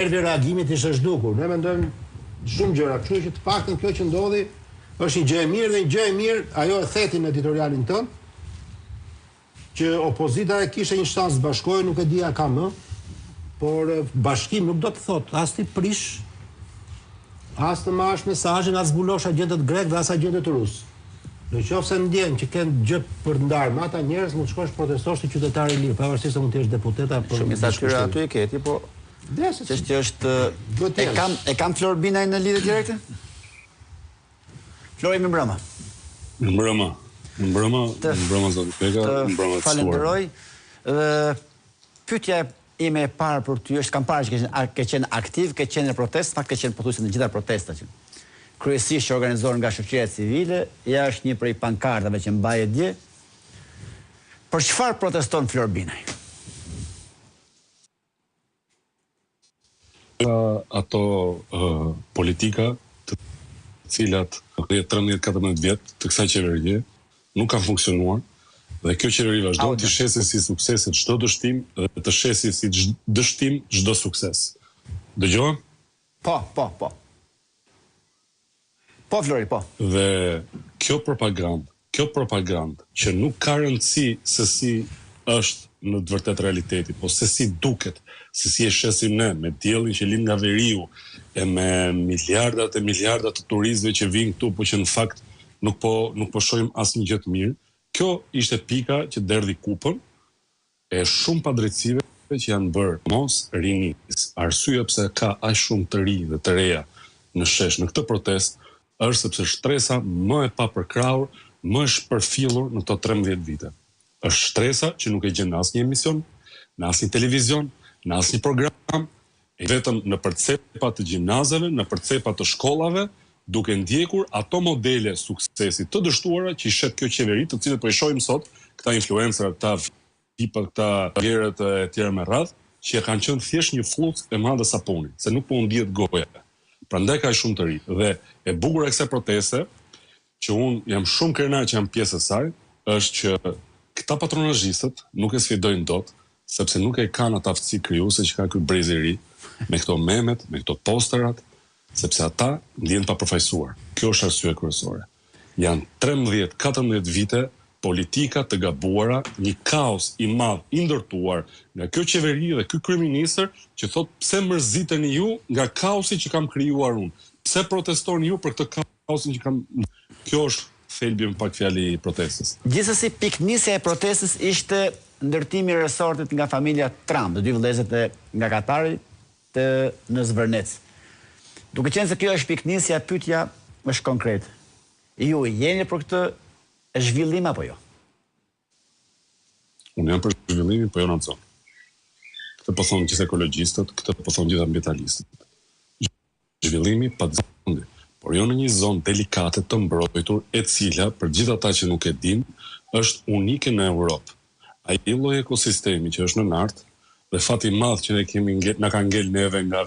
erdhi reagimit ishte zhdukur. Ne mendojmë shumë gjëra, kështu që të paktën kjo që ndodhi është një gjë e mirë dhe një gjë e mirë, ajo e theti në editorialin tënd, që opozita e kishte një shans të bashkohej, nuk e di a ka më, por bashkim nuk do të thotë as ti prish, as të marrësh mesazhin, as zbulosh agentët grek dhe as agentët rus. Në qoftë se ndjen që kanë gjë për të ndarë me ata njerëz, mund të shkosh protestosh si qytetar i lirë, pavarësisht se mund të jesh deputet apo shumica aty e keti, po çështja është e kam Flor Binaj në lidhje direkte? Flori më mbrëma. Mbrëma zoti Peka, mbrëma të falenderoj. Dhe pyetja ime e parë për ty është, kam parë që ke qenë aktiv, ke qenë në protestë, ke qenë pothuajse në gjitha protestat që kryesisht që organizohen nga shoqëria civile, ja është një prej pankartave që mbahet dje. Për çfarë proteston Flor Binaj? Ato politika të cilat 13-14 vjet të kësaj qeverie nuk kanë funksionuar dhe kjo qeveri vazhdon të shesë si sukseset çdo dështim dhe të shesë si dështim çdo sukses. Dëgjoj? Po, Flori, po. Dhe kjo propagandë që nuk ka rëndësi se si është në të vërtet realiteti, po se si duket, se si e shesim ne, me diellin që lind nga veriu, e me miliardat e miliardat të turistëve që vinë këtu, po që në fakt nuk po shohim asnjë gjë të mirë. Kjo ishte pika që derdhi kupën e shumë padrejtësive që janë bërë mos rinis. Arsyeja pse ka aq shumë të ri dhe të reja në shesh në këtë protestë është sepse shtresa më e papërkrahur, më e shpërfillur në këto 13 vite. Është shtresa që nuk e gjen në asnjë emision, në asnjë televizion, në asnjë program, e vetëm në përcepa të gjimnazeve, në përcepa të shkollave, duke ndjekur ato modele suksesi të dështuara që i shet kjo qeveri, të cilët po i shohim sot, këta influencer, këta tipa, këta gjerët e tjerë me radhë, që kanë qenë thjesht një flluk e madhe sapuni, se nuk po u ndihet goja. Prandaj ka shumë të ri. Dhe e bukur e kësaj proteste, që unë jam shumë krenar që jam pjesë e saj, është që këta patronazhistët nuk e sfidojnë dot, sepse nuk e kanë atë aftësi krijuese që ka ky brezi i ri, me këto memet, me këto posterat, sepse ata ndjen pa përfaqësuar. Kjo është arsye kryesore. Janë 13-14 vite politika të gabuara, një kaos i madh i ndërtuar nga kjo qeveri dhe ky kryeministër që thot pse mërziteni ju nga kaosi që kam krijuar unë. Pse protestoni ju për këtë kaosin që kam. Kjo është thelbi më pak fjali i protestës. Gjithsesi, piknisja e protestës ishte ndërtimi i resortit nga familja Trump, dy vëllezërit nga Katari në Zvërnec. Duke qenë se kjo është piknisja, pyetja është konkrete. Ju jeni për këtë zhvillim apo jo? Unë jam për zhvillimin, po jo në zonë. Këtë po thonë gjithë ekologjistët, këtë po thonë gjithë ambientalistët. Zhvillimi pa zonë, por jo në një zonë delikate të mbrojtur, e cila, për gjithë ata që nuk e din, është unike në Europë. Ai lloj ekosistemi që është në nart, dhe fati i madh që ne kemi na ka ngel neve nga